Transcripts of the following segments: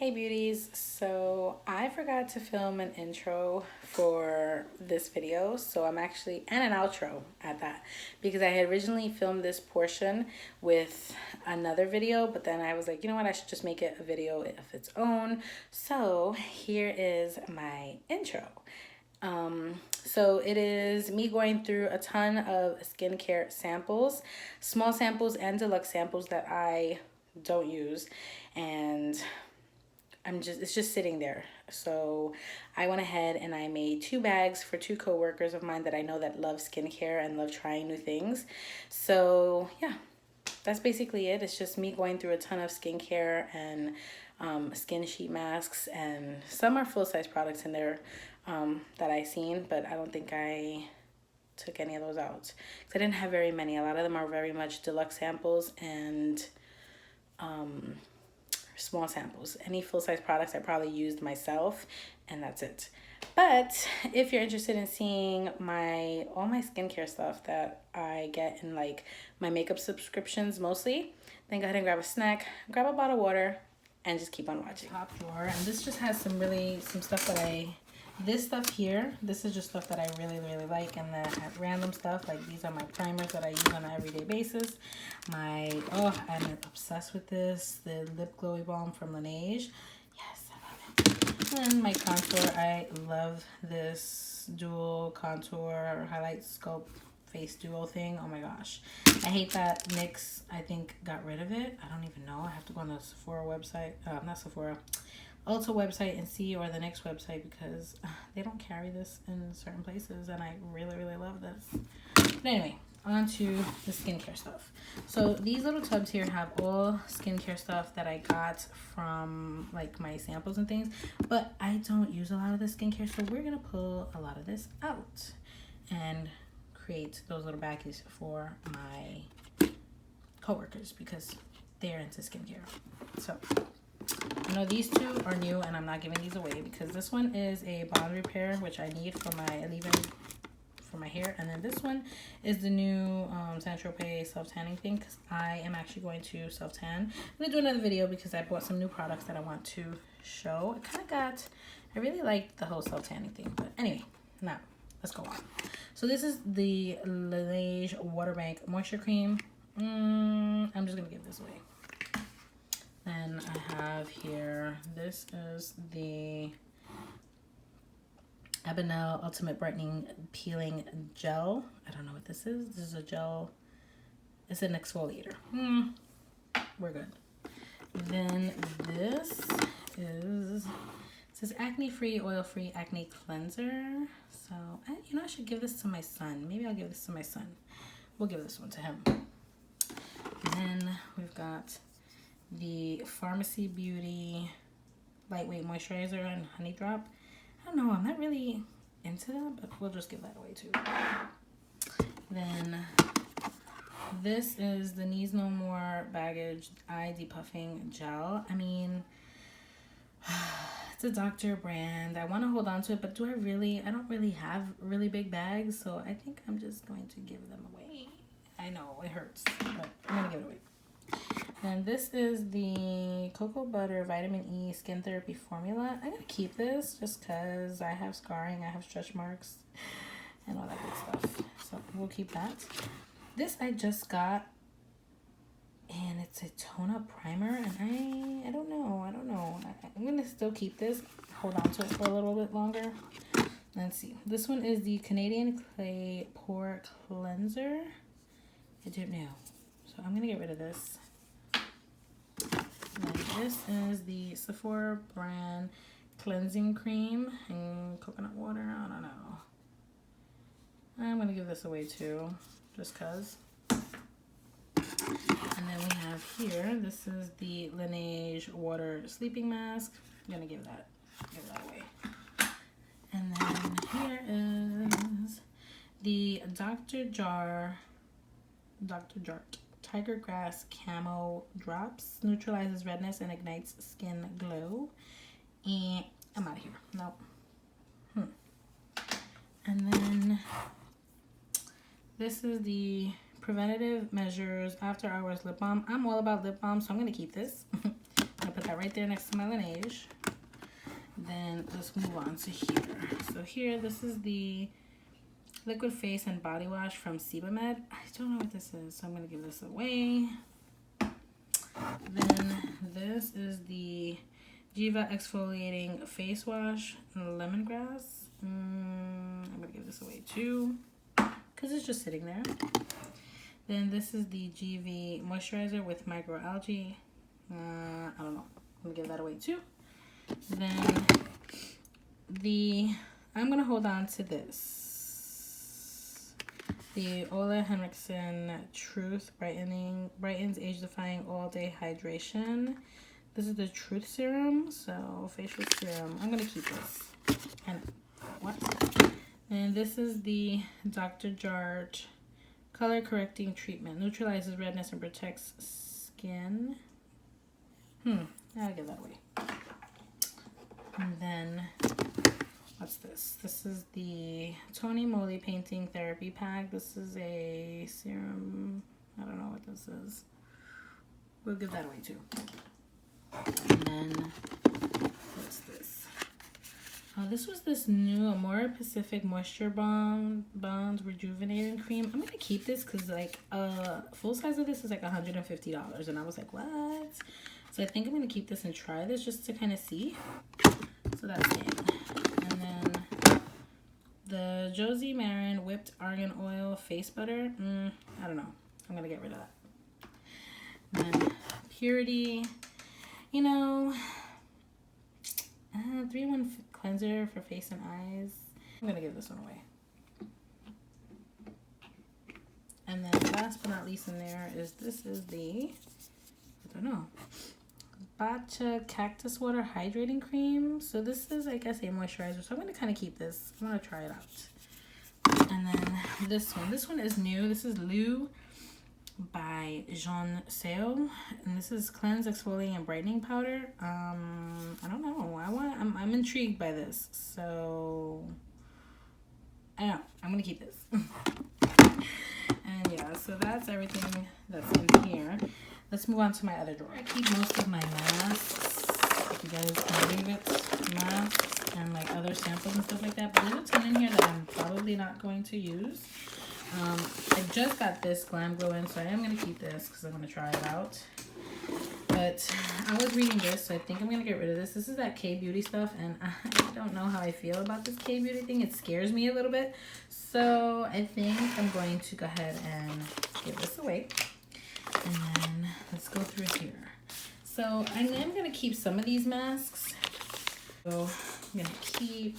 Hey beauties, so I forgot to film an intro for this video, so I'm actually, and an outro at that, because I had originally filmed this portion with another video, but then I was like, you know what, I should just make it a video of its own. So here is my intro. So it is me going through a ton of skincare samples, small samples and deluxe samples that I don't use, and it's just sitting there. So I went ahead and I made 2 bags for 2 coworkers of mine that I know that love skincare and love trying new things. So yeah, that's basically it. It's just me going through a ton of skincare and skin sheet masks, and some are full-size products in there that I seen, but I don't think I took any of those out because I didn't have very many. A lot of them are very much deluxe samples and small samples. Any full-size products I probably used myself, and that's it. But if you're interested in seeing all my skincare stuff that I get in like my makeup subscriptions mostly, then go ahead and grab a snack, grab a bottle of water, and just keep on watching. Top drawer, and this just has some stuff that this stuff here, this is just stuff that I really like, and then random stuff, like these are my primers that I use on an everyday basis. I'm obsessed with this, the Lip Glowy Balm from Laneige. Yes, I love it. And my contour, I love this dual contour highlight sculpt face duo thing. Oh my gosh, I hate that NYX, I think, got rid of it. I don't even know. I have to go on the Sephora website, not Sephora, Ulta website and see, or the NYX website, because they don't carry this in certain places, and I really love this. But anyway, on to the skincare stuff. So these little tubs here have all skincare stuff that I got from like my samples and things, but I don't use a lot of the skincare, so we're gonna pull a lot of this out and create those little baggies for my coworkers because they're into skincare. So I know these 2 are new, and I'm not giving these away because this one is a bond repair, which I need for my hair, and then this one is the new Saint-Tropez self-tanning thing, because I am actually going to self-tan. I'm going to do another video because I bought some new products that I want to show. I really liked the whole self-tanning thing, but anyway, now let's go on. So this is the Laneige Water Bank Moisture Cream. I'm just going to give this away. Then I have here, this is the Abinell Ultimate Brightening Peeling Gel. I don't know what this is. This is a gel. It's an exfoliator. We're good. Then this says acne-free, oil-free acne cleanser. So, I should give this to my son. Maybe I'll give this to my son. We'll give this one to him. And then we've got the Pharmacy Beauty Lightweight Moisturizer and Honey Drop. I don't know, I'm not really into that, but we'll just give that away too. Then this is the Needs No More Baggage Eye Depuffing Gel. I mean, it's a doctor brand. I want to hold on to it, but I don't really have really big bags, so I think I'm just going to give them away. I know, it hurts, but I'm going to give it away. And this is the Cocoa Butter Vitamin E Skin Therapy Formula. I'm going to keep this just because I have scarring, I have stretch marks, and all that good stuff. So we'll keep that. This I just got, and it's a tone-up primer, and I don't know. I'm going to still keep this, hold on to it for a little bit longer. Let's see. This one is the Canadian Clay Pore Cleanser. I don't know. So I'm going to get rid of this. And this is the Sephora brand cleansing cream and coconut water. I don't know. I'm going to give this away too, just because. And then we have here, this is the Laneige Water Sleeping Mask. I'm going to give that away. And then here is the Dr. Jart Tiger Grass Camo Drops. Neutralizes redness and ignites skin glow. And I'm out of here. Nope. And then this is the Preventative Measures After Hours Lip Balm. I'm all about lip balm, so I'm going to keep this. I'm going to put that right there next to my Laneige. Then let's move on to here. So here, this is the liquid face and body wash from Sebamed. I don't know what this is, so I'm gonna give this away. Then this is the Jiva exfoliating face wash, lemongrass. I'm gonna give this away too, because it's just sitting there. Then this is the GV moisturizer with microalgae. I don't know. I'm gonna give that away too. Then I'm gonna hold on to this. The Ole Henriksen Truth brightens age-defying all-day hydration. This is the Truth Serum, so facial serum. I'm gonna keep this. And what? And this is the Dr. Jart color correcting treatment. Neutralizes redness and protects skin. I'll give that away. And then, what's this? This is the Tony Moly Painting Therapy Pack. This is a serum. I don't know what this is. We'll give that away too. And then, what's this? Oh, this was this new Amore Pacific Moisture Bonds Rejuvenating Cream. I'm going to keep this because, like, full size of this is like $150. And I was like, what? So I think I'm going to keep this and try this just to kind of see. So that's it. And then the Josie Marin Whipped Argan Oil Face Butter. I don't know. I'm going to get rid of that. And then Purity. You know, 3-in-1 cleanser for face and eyes. I'm going to give this one away. And then last but not least in there is this is the, I don't know, Batcha Cactus Water Hydrating Cream. So this is, I guess, a moisturizer. So I'm going to kind of keep this. I'm going to try it out. And then this one. This one is new. This is Lou by Jean Seo. And this is Cleanse, Exfoliating, and Brightening Powder. I don't know. I'm intrigued by this. So, I don't know. I'm going to keep this. And yeah, so that's everything that's in here. Let's move on to my other drawer. I keep most of my masks, if you guys can believe it, masks and like other samples and stuff like that. But there's a ton in here that I'm probably not going to use. I just got this Glam Glow in, so I am going to keep this because I'm going to try it out. But I was reading this, so I think I'm going to get rid of this. This is that K-Beauty stuff, and I don't know how I feel about this K-Beauty thing. It scares me a little bit. So I think I'm going to go ahead and give this away. And then let's go through here. So I am going to keep some of these masks. So I'm going to keep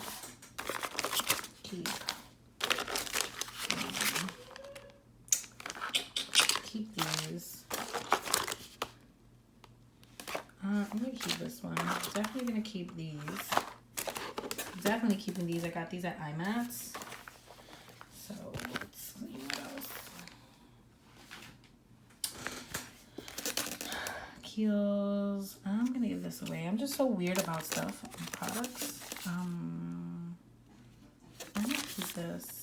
these. I'm going to keep this one. Definitely going to keep these. Definitely keeping these. I got these at IMATS. So let's see what else. Kiehl's. I'm going to give this away. I'm just so weird about stuff and products. I'm going to keep this.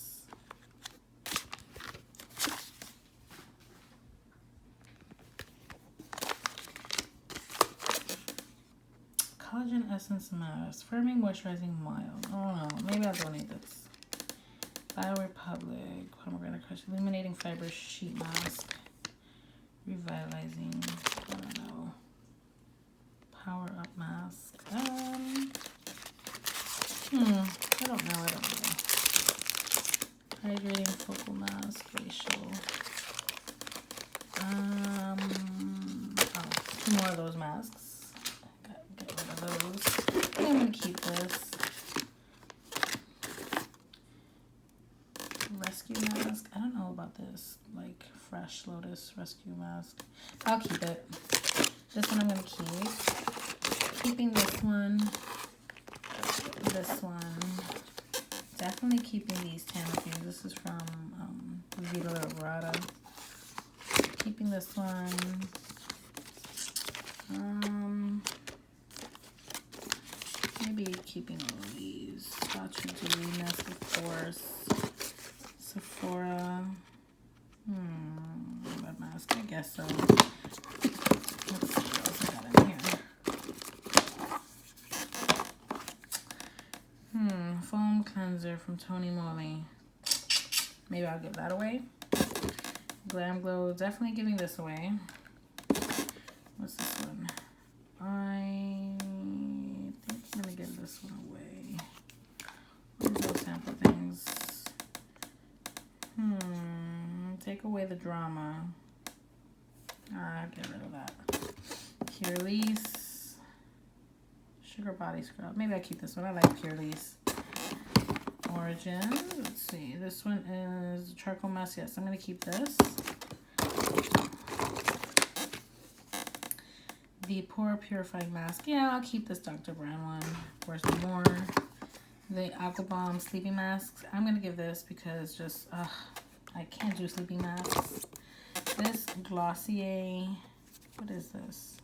Collagen Essence Mask. Firming, moisturizing, mild. Oh no, maybe I'll donate this. BioRepublic. Pomegranate Crush. Illuminating Fiber Sheet Mask. Revitalizing. I don't know. Power Up Mask. I don't know. Hydrating Focal Mask. Facial. Two more of those masks. Those. I'm going to keep this. Rescue mask. I don't know about this. Like Fresh Lotus Rescue Mask. I'll keep it. This one I'm going to keep. Keeping this one. This one. Definitely keeping these Tamifus. This is from Vita Laurata. Keeping this one. Maybe keeping all of these. Scotch and Julius, of course. Sephora. Red mask, I guess so. Let's see what else I got in here. cleanser from Tony Moly. Maybe I'll give that away. Glam Glow, definitely giving this away. What's this one? I think I'm gonna give this one away. What are those sample things? Take away the drama. Get rid of that. Purelisse Sugar Body Scrub. Maybe I keep this one. I like Purelisse. Origin. Let's see. This one is charcoal mask. Yes, I'm gonna keep this. The Pore Purifying Mask. Yeah, I'll keep this Dr. Brand one. Where's the more? The Aqua Bomb Sleeping Masks. I'm gonna give this because just I can't do sleeping masks. This Glossier. What is this?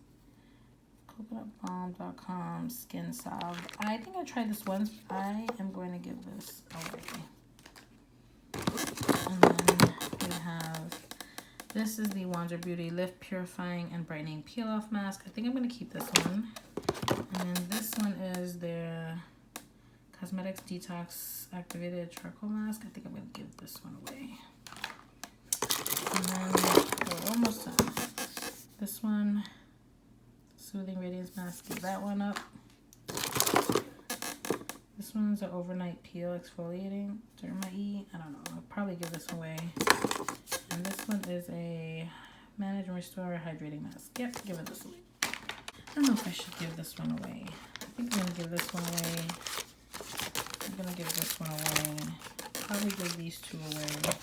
CoconutBalm.com Skin Salve. I think I tried this once. I am going to give this away. And then we have, this is the Wander Beauty Lift Purifying and Brightening Peel Off Mask. I think I'm going to keep this one. And then this one is their Cosmetics Detox Activated Charcoal Mask. I think I'm going to give this one away. And then we're almost done. This one, Soothing Radiance Mask, give that one up. This one's an Overnight Peel Exfoliating Derma-E. I don't know, I'll probably give this away. And this one is a Manage and Restore Hydrating Mask. Yep, give it this away. I don't know if I should give this one away. I think I'm going to give this one away. I'm going to give this one away. Probably give these two away.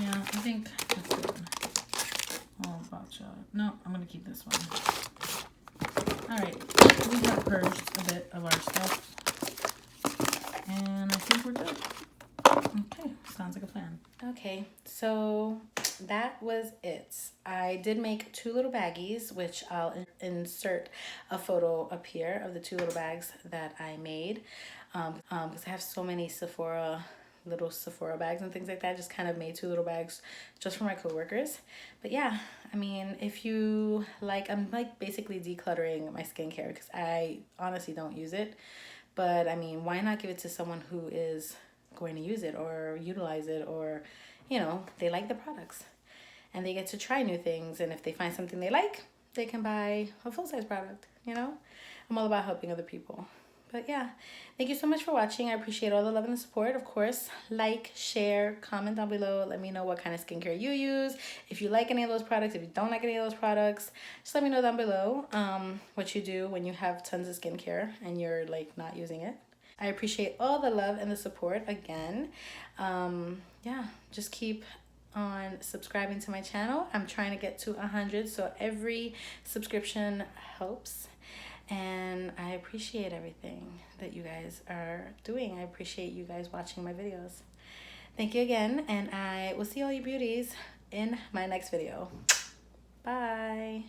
Yeah, I think that's good. Oh, gotcha. No, I'm going to keep this one. Alright, we have purged a bit of our stuff. And I think we're good. Okay, sounds like a plan. Okay, so that was it. I did make 2 little baggies, which I'll insert a photo up here of the 2 little bags that I made. Because I have so many little Sephora bags and things like that. I just kind of made 2 little bags just for my coworkers. But yeah, I mean, if you like, I'm like basically decluttering my skincare because I honestly don't use it. But I mean, why not give it to someone who is going to use it or utilize it, or, you know, they like the products and they get to try new things. And if they find something they like, they can buy a full-size product, you know? I'm all about helping other people. But yeah, thank you so much for watching. I appreciate all the love and the support. Of course, like, share, comment down below. Let me know what kind of skincare you use. If you like any of those products, if you don't like any of those products, just let me know down below what you do when you have tons of skincare and you're like not using it. I appreciate all the love and the support again. Yeah, just keep on subscribing to my channel. I'm trying to get to 100, so every subscription helps. And I appreciate everything that you guys are doing. I appreciate you guys watching my videos. Thank you again, and I will see all you beauties in my next video. Bye.